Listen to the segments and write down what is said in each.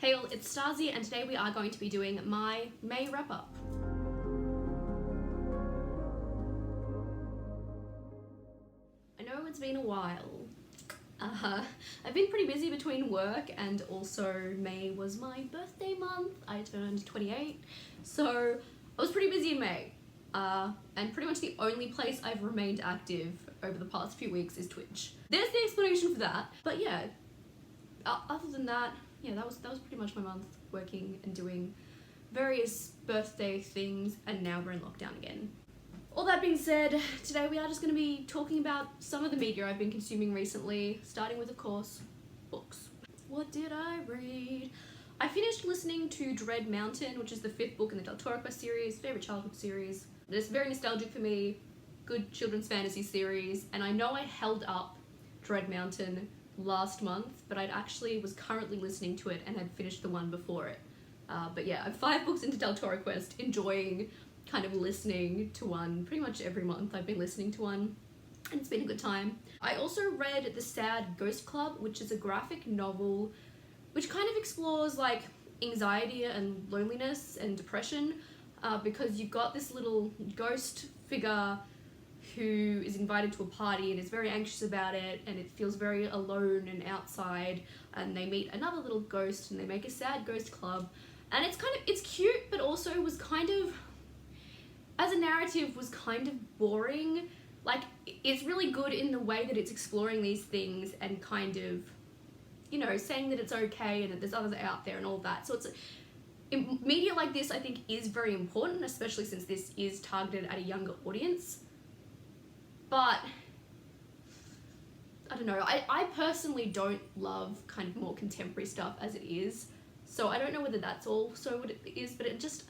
Hey all, it's Starzy and today we are going to be doing my May wrap-up. I know it's been a while. I've been pretty busy between work and also May was my birthday month. I turned 28, so I was pretty busy in May. And pretty much the only place I've remained active over the past few weeks is Twitch. There's the explanation for that. But yeah, other than that, yeah, that was pretty much my month, working and doing various birthday things, and now we're in lockdown again. All that being said, today we are just going to be talking about some of the media I've been consuming recently, starting with, of course, books. What did I read? I finished listening to Dread Mountain, which is the 5th book in the Del Toro Quest series, favourite childhood series. It's very nostalgic for me, good children's fantasy series, and I know I held up Dread Mountain last month, but was currently listening to it and had finished the one before it. But yeah, I'm 5 books into Del Toro Quest, enjoying kind of listening to one pretty much every month. I've been listening to one and it's been a good time. I also read The Sad Ghost Club, which is a graphic novel which kind of explores like anxiety and loneliness and depression, because you've got this little ghost figure who is invited to a party and is very anxious about it, and it feels very alone and outside, and they meet another little ghost and they make a sad ghost club, and it's cute, but also was kind of, as a narrative, was kind of boring. Like, it's really good in the way that it's exploring these things and kind of, you know, saying that it's okay and that there's others out there and all that. So media like this, I think, is very important, especially since this is targeted at a younger audience. But I don't know, I personally don't love kind of more contemporary stuff as it is, so I don't know whether that's also what it is, but I just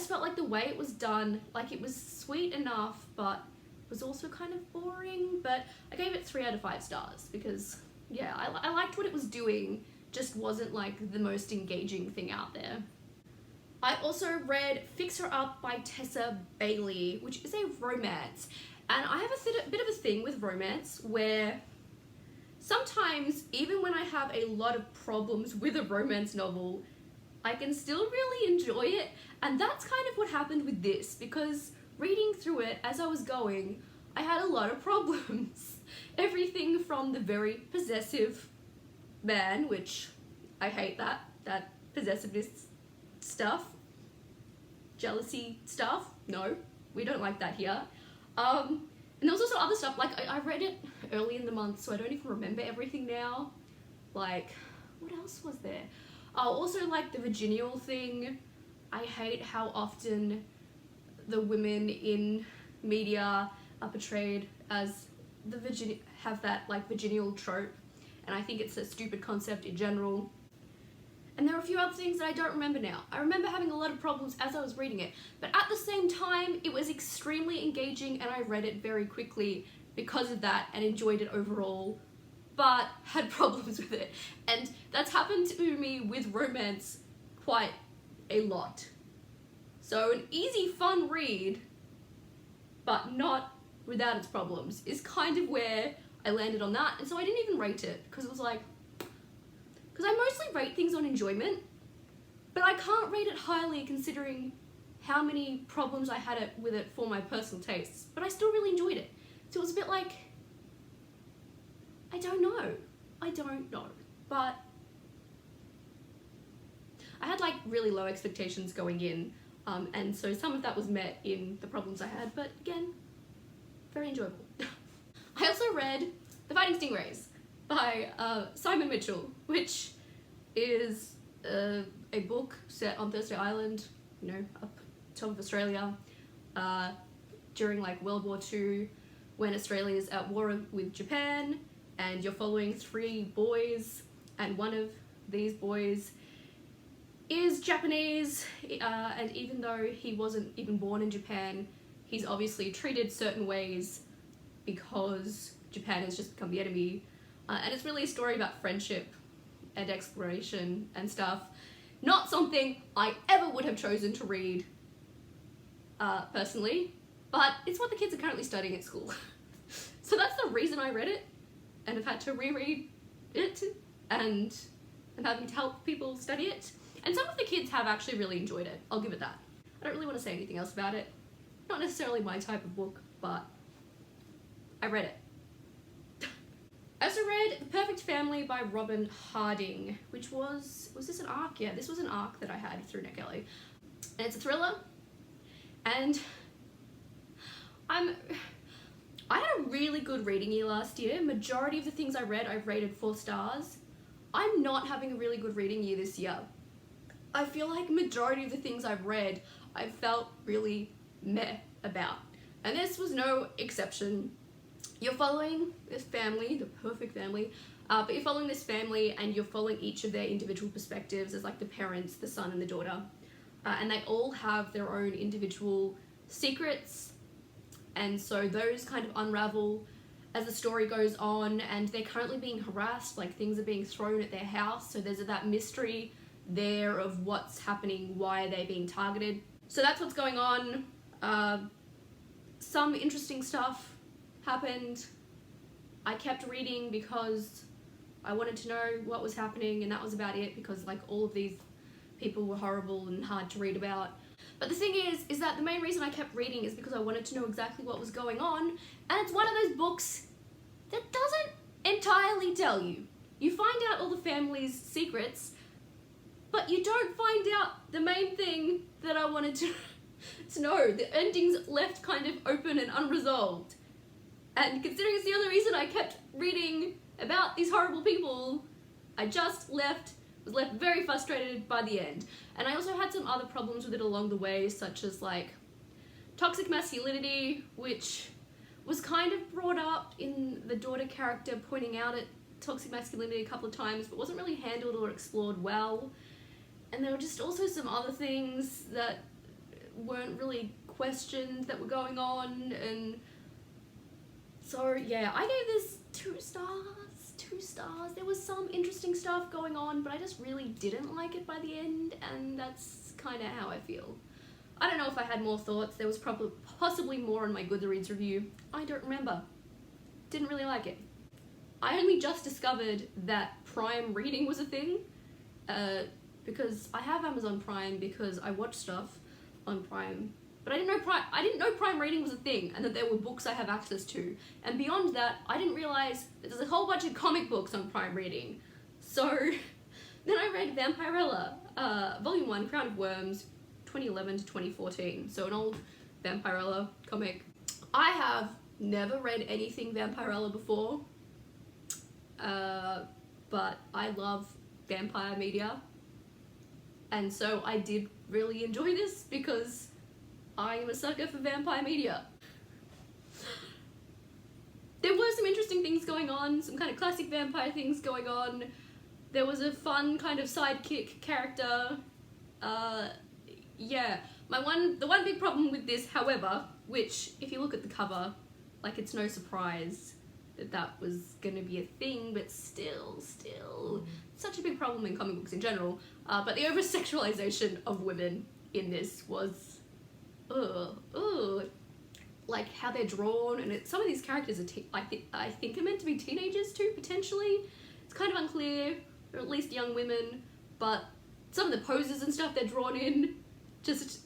felt like the way it was done, like, it was sweet enough, but was also kind of boring. But I gave it 3 out of 5 stars because, yeah, I liked what it was doing, just wasn't like the most engaging thing out there. I also read Fix Her Up by Tessa Bailey, which is a romance. And I have a bit of a thing with romance where sometimes, even when I have a lot of problems with a romance novel, I can still really enjoy it. And that's kind of what happened with this, because reading through it as I was going, I had a lot of problems. Everything from the very possessive man, which I hate that possessiveness stuff, jealousy stuff. No, we don't like that here. And there was also other stuff, like I read it early in the month, so I don't even remember everything now. Like, what else was there? Oh, also like the virginal thing. I hate how often the women in media are portrayed as have that like virginal trope, and I think it's a stupid concept in general. And there are a few other things that I don't remember now. I remember having a lot of problems as I was reading it, but at the same time, it was extremely engaging and I read it very quickly because of that and enjoyed it overall, but had problems with it. And that's happened to me with romance quite a lot. So an easy, fun read, but not without its problems, is kind of where I landed on that. And so I didn't even rate it, because it was like, because I mostly rate things on enjoyment, but I can't rate it highly considering how many problems I had with it for my personal tastes, but I still really enjoyed it. So it was a bit like, I don't know, but I had like really low expectations going in, and so some of that was met in the problems I had, but again, very enjoyable. I also read The Fighting Stingrays by Simon Mitchell, which is a book set on Thursday Island, you know, up top of Australia, during like World War II, when Australia is at war with Japan, and you're following 3 boys, and one of these boys is Japanese, and even though he wasn't even born in Japan, he's obviously treated certain ways because Japan has just become the enemy. And it's really a story about friendship and exploration and stuff. Not something I ever would have chosen to read, personally, but it's what the kids are currently studying at school. So that's the reason I read it, and I've had to reread it, and and having to help people study it. And some of the kids have actually really enjoyed it. I'll give it that. I don't really want to say anything else about it. Not necessarily my type of book, but I read it. I also read The Perfect Family by Robin Harding, which was this an arc? Yeah, this was an arc that I had through Nick Ellie. And it's a thriller. And I had a really good reading year last year. Majority of the things I read, I've rated 4 stars. I'm not having a really good reading year this year. I feel like majority of the things I've read, I felt really meh about. And this was no exception. You're following this family, the perfect family, but you're following this family and you're following each of their individual perspectives as like the parents, the son and the daughter. And they all have their own individual secrets. And so those kind of unravel as the story goes on, and they're currently being harassed, like things are being thrown at their house. So there's that mystery there of what's happening, why are they being targeted. So that's what's going on. Some interesting stuff happened. I kept reading because I wanted to know what was happening, and that was about it, because like all of these people were horrible and hard to read about. But the thing is that the main reason I kept reading is because I wanted to know exactly what was going on, and it's one of those books that doesn't entirely tell you. You find out all the family's secrets, but you don't find out the main thing that I wanted to know. The ending's left kind of open and unresolved. And considering it's the only reason I kept reading about these horrible people, I just was left very frustrated by the end. And I also had some other problems with it along the way, such as like toxic masculinity, which was kind of brought up in the daughter character pointing out at toxic masculinity a couple of times, but wasn't really handled or explored well. And there were just also some other things that weren't really questioned that were going on, and so yeah, I gave this 2 stars. 2 stars. There was some interesting stuff going on, but I just really didn't like it by the end, and that's kind of how I feel. I don't know if I had more thoughts. There was possibly more on my Goodreads review. I don't remember. Didn't really like it. I only just discovered that Prime reading was a thing, because I have Amazon Prime because I watch stuff on Prime. But I didn't know Prime reading was a thing, and that there were books I have access to. And beyond that, I didn't realize that there's a whole bunch of comic books on Prime reading. So then I read Vampirella, Volume 1, Crown of Worms, 2011 to 2014. So an old Vampirella comic. I have never read anything Vampirella before, but I love vampire media. And so I did really enjoy this because I am a sucker for vampire media. There were some interesting things going on, some kind of classic vampire things going on. There was a fun kind of sidekick character. Yeah. The one big problem with this, however, which if you look at the cover, like it's no surprise that that was gonna be a thing, but still, such a big problem in comic books in general. But the over-sexualization of women in this was like how they're drawn, and some of these characters are I think are meant to be teenagers too, potentially. It's kind of unclear, or at least young women, but some of the poses and stuff they're drawn in, just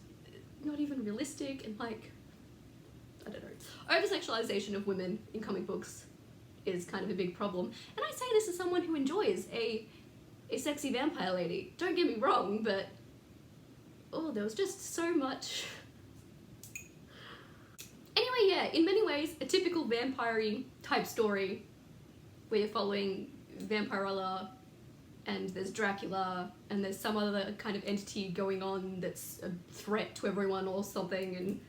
not even realistic, and like, I don't know. Over-sexualization of women in comic books is kind of a big problem. And I say this as someone who enjoys a sexy vampire lady. Don't get me wrong, but there was just so much. Anyway, yeah, in many ways, a typical vampire-y type story where you're following Vampirella, and there's Dracula, and there's some other kind of entity going on that's a threat to everyone or something, and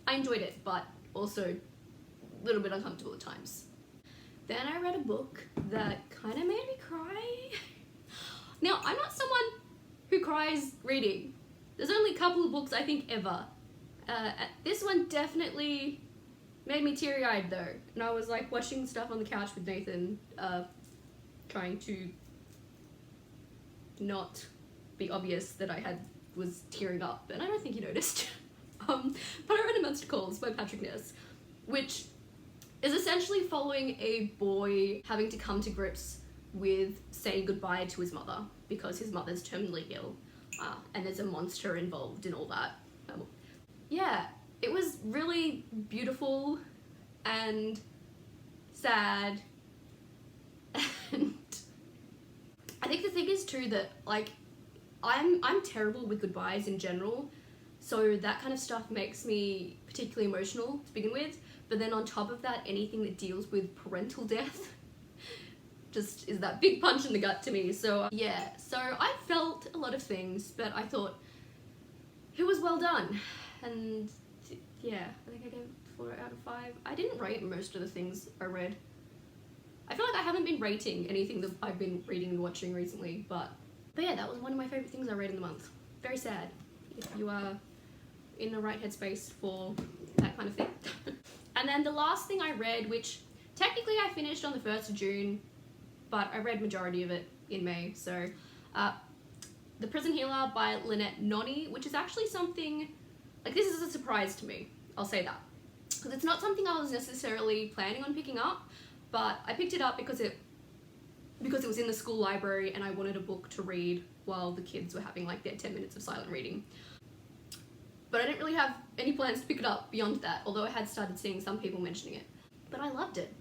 I enjoyed it, but also a little bit uncomfortable at times. Then I read a book that kind of made me cry. Now, I'm not someone who cries reading. There's only a couple of books I think ever. This one definitely made me teary-eyed though, and I was like watching stuff on the couch with Nathan, trying to not be obvious that I was tearing up, and I don't think he noticed. But I read A Monster Calls by Patrick Ness, which is essentially following a boy having to come to grips with saying goodbye to his mother because his mother's terminally ill, and there's a monster involved in all that. Yeah, it was really beautiful and sad, and I think the thing is too that like I'm terrible with goodbyes in general, so that kind of stuff makes me particularly emotional to begin with, but then on top of that, anything that deals with parental death just is that big punch in the gut to me. So yeah, so I felt a lot of things, but I thought it was well done, and yeah, I think I gave it 4 out of 5. I didn't rate most of the things I read. I feel like I haven't been rating anything that I've been reading and watching recently, but yeah, that was one of my favourite things I read in the month. Very sad if you are in the right headspace for that kind of thing. And then the last thing I read, which technically I finished on the 1st of June, but I read majority of it in May, so The Prison Healer by Lynette Noni, which is actually something, like, this is a surprise to me, I'll say that. Because it's not something I was necessarily planning on picking up, but I picked it up because it was in the school library and I wanted a book to read while the kids were having like their 10 minutes of silent reading. But I didn't really have any plans to pick it up beyond that, although I had started seeing some people mentioning it. But I loved it.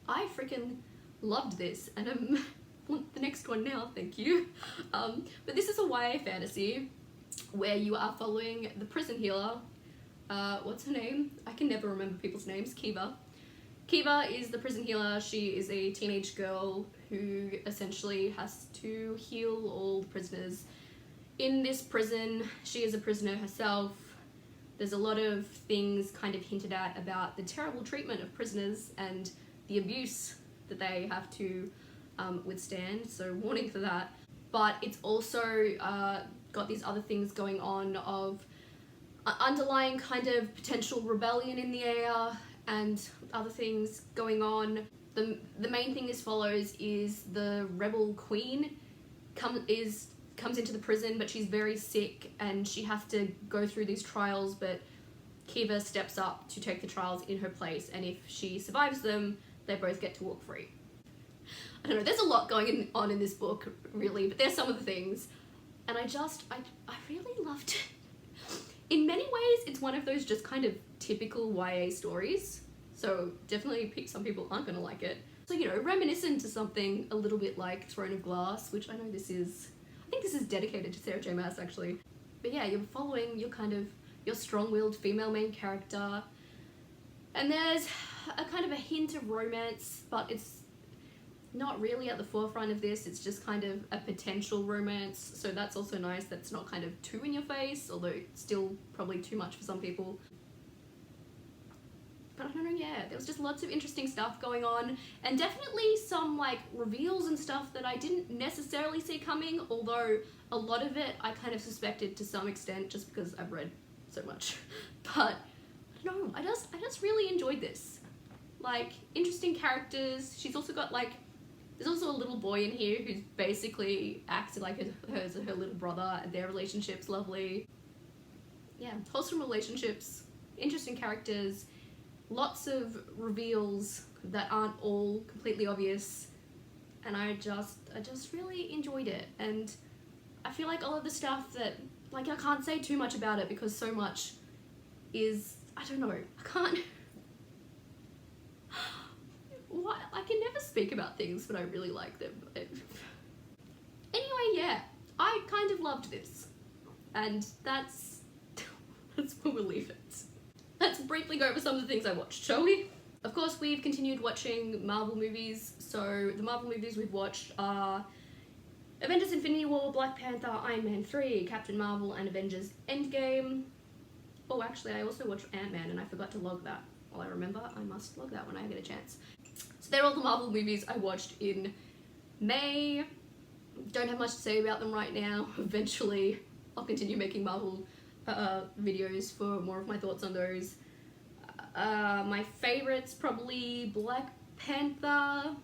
I freaking loved this, and I want the next one now, thank you. But this is a YA fantasy where you are following the prison healer. What's her name? I can never remember people's names. Kiva. Kiva is the prison healer. She is a teenage girl who essentially has to heal all the prisoners in this prison. She is a prisoner herself. There's a lot of things kind of hinted at about the terrible treatment of prisoners and the abuse that they have to withstand, so warning for that. But it's also got these other things going on of underlying kind of potential rebellion in the air and other things going on. The main thing as follows is the rebel queen comes into the prison, but she's very sick and she has to go through these trials, but Kiva steps up to take the trials in her place, and if she survives them, they both get to walk free. I don't know, there's a lot going on in this book, really, but there's some of the things, and I really loved it. In many ways, it's one of those just kind of typical YA stories, so definitely some people aren't gonna like it. So, you know, reminiscent to something a little bit like Throne of Glass, which I know this is, I think this is dedicated to Sarah J Maas actually. But yeah, you're following your strong-willed female main character, and there's a kind of a hint of romance, but it's not really at the forefront of this. It's just kind of a potential romance, so that's also nice. That's not kind of too in your face, although still probably too much for some people. But I don't know, yeah, there was just lots of interesting stuff going on, and definitely some like reveals and stuff that I didn't necessarily see coming, although a lot of it I kind of suspected to some extent just because I've read so much. But I don't know, I just really enjoyed this. Like, interesting characters. She's also got like, there's also a little boy in here who's basically acted like her little brother, and their relationship's lovely. Yeah, wholesome relationships, interesting characters, lots of reveals that aren't all completely obvious, and I just really enjoyed it. And I feel like all of the stuff that, like, I can't say too much about it because so much is, I don't know, I can't what, I can never speak about things when I really like them. Anyway, yeah, I kind of loved this, and that's where we'll leave it. Let's briefly go over some of the things I watched, shall we? Of course, we've continued watching Marvel movies, so the Marvel movies we've watched are Avengers Infinity War, Black Panther, Iron Man 3, Captain Marvel, and Avengers Endgame. Oh, actually, I also watched Ant-Man, and I forgot to log that. Well, I remember I must log that when I get a chance. So they're all the Marvel movies I watched in May. Don't have much to say about them right now. Eventually, I'll continue making Marvel videos for more of my thoughts on those. My favourite's probably Black Panther.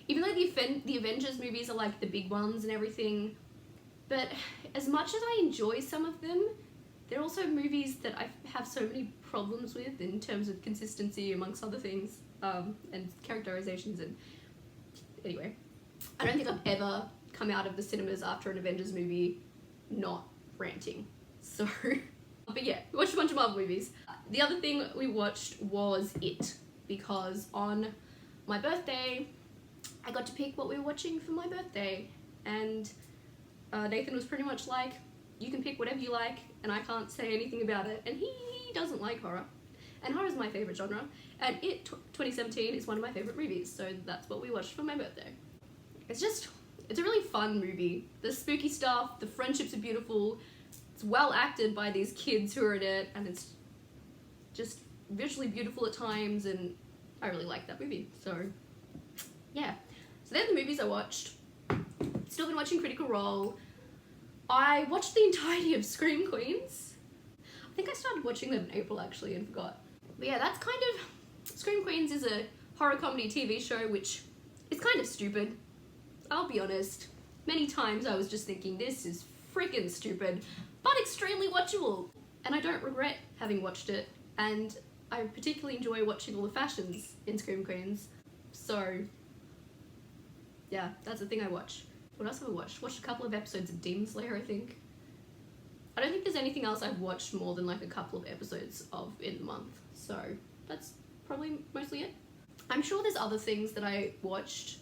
Even though the Avengers movies are like the big ones and everything, but as much as I enjoy some of them, they're also movies that I have so many problems with in terms of consistency amongst other things, and characterizations, and anyway. I don't think I've ever come out of the cinemas after an Avengers movie not ranting. So, but yeah, we watched a bunch of Marvel movies. The other thing we watched was It, because on my birthday, I got to pick what we were watching for my birthday, and Nathan was pretty much like, you can pick whatever you like, and I can't say anything about it, and he doesn't like horror. And horror is my favourite genre, and It 2017 is one of my favourite movies, so that's what we watched for my birthday. It's a really fun movie. The spooky stuff, the friendships are beautiful, it's well acted by these kids who are in it, and it's just visually beautiful at times, and I really like that movie, so yeah. So they're the movies I watched. Still been watching Critical Role. I watched the entirety of Scream Queens. I think I started watching them in April actually and forgot. But yeah, that's kind of... Scream Queens is a horror comedy TV show which is kind of stupid. I'll be honest. Many times I was just thinking, this is freaking stupid, but extremely watchable. And I don't regret having watched it, and I particularly enjoy watching all the fashions in Scream Queens. So yeah, that's the thing I watch. What else have I watched? Watched a couple of episodes of Demon Slayer, I think. I don't think there's anything else I've watched more than like a couple of episodes of in the month. So that's probably mostly it. I'm sure there's other things that I watched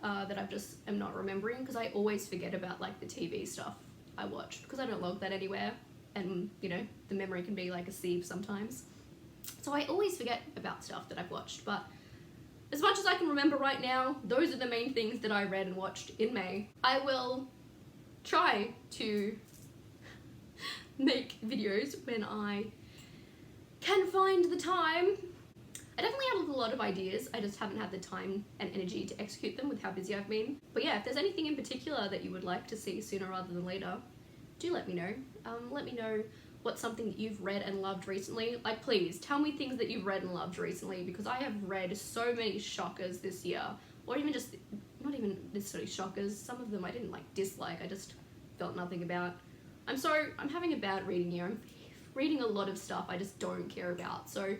that I just am not remembering, because I always forget about like the TV stuff I watched because I don't log that anywhere, and you know, the memory can be like a sieve sometimes. So I always forget about stuff that I've watched, but as much as I can remember right now, those are the main things that I read and watched in May. I will try to make videos when I can find the time. I definitely have a lot of ideas, I just haven't had the time and energy to execute them with how busy I've been. But yeah, if there's anything in particular that you would like to see sooner rather than later, do let me know. Let me know what's something that you've read and loved recently. Like, please, tell me things that you've read and loved recently, because I have read so many shockers this year. Or even just, not even necessarily shockers, some of them I didn't like dislike, I just felt nothing about. I'm having a bad reading year. I'm reading a lot of stuff I just don't care about. So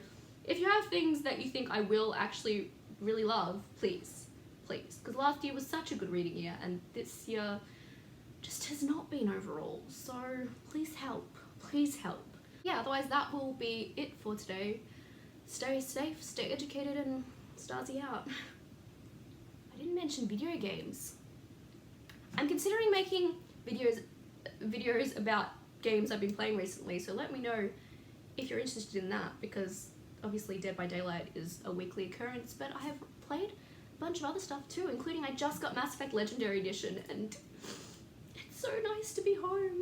if you have things that you think I will actually really love, please, because last year was such a good reading year, and this year just has not been overall, so please help. Yeah, otherwise that will be it for today. Stay safe, stay educated, and Starzy out. I didn't mention video games. I'm considering making videos about games I've been playing recently, so let me know if you're interested in that, because obviously Dead by Daylight is a weekly occurrence, but I have played a bunch of other stuff too, including I just got Mass Effect Legendary Edition, and it's so nice to be home.